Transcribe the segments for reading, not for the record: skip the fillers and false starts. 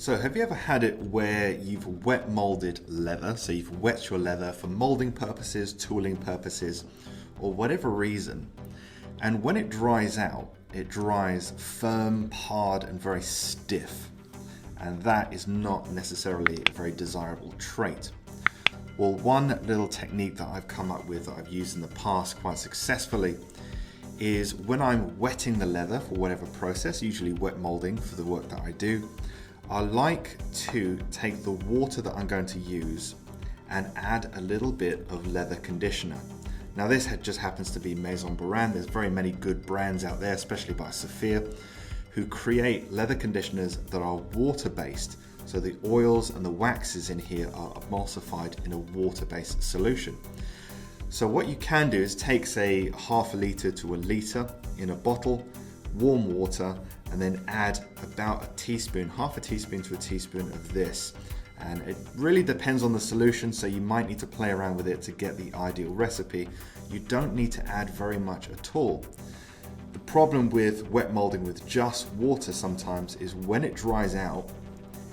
So have you ever had it where you've wet molded leather, so you've wet your leather for molding purposes, tooling purposes, or whatever reason, and when it dries out, it dries firm, hard, and very stiff, and that is not necessarily a very desirable trait. Well, one little technique that I've come up with that I've used in the past quite successfully is when I'm wetting the leather for whatever process, usually wet molding for the work that I do, I like to take the water that I'm going to use and add a little bit of leather conditioner. Now this just happens to be Maison brand. There's very many good brands out there, especially by Sophia, who create leather conditioners that are water-based. So the oils and the waxes in here are emulsified in a water-based solution. So what you can do is take, say, half a litre to a litre in a bottle, warm water, and then add about a teaspoon, half a teaspoon to a teaspoon of this. And it really depends on the solution, so you might need to play around with it to get the ideal recipe. You don't need to add very much at all. The problem with wet molding with just water sometimes is when it dries out,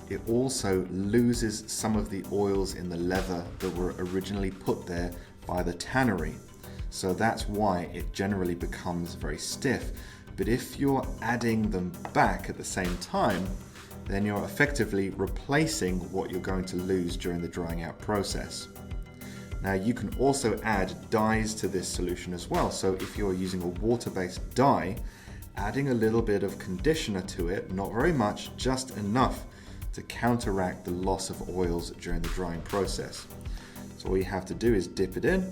it also loses some of the oils in the leather that were originally put there by the tannery. So that's why it generally becomes very stiff. But if you're adding them back at the same time, then you're effectively replacing what you're going to lose during the drying out process. Now you can also add dyes to this solution as well. So if you're using a water-based dye, adding a little bit of conditioner to it, not very much, just enough to counteract the loss of oils during the drying process. So all you have to do is dip it in,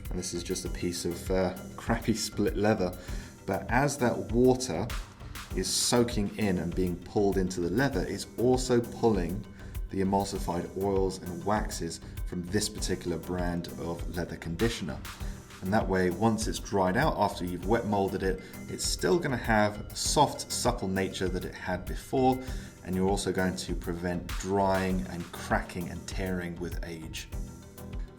and this is just a piece of crappy split leather, but as that water is soaking in and being pulled into the leather, it's also pulling the emulsified oils and waxes from this particular brand of leather conditioner. And that way, once it's dried out after you've wet molded it, it's still going to have a soft, supple nature that it had before, and you're also going to prevent drying and cracking and tearing with age.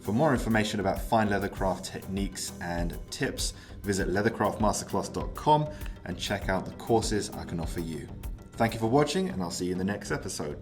For more information about fine leathercraft techniques and tips, visit leathercraftmasterclass.com and check out the courses I can offer you. Thank you for watching, and I'll see you in the next episode.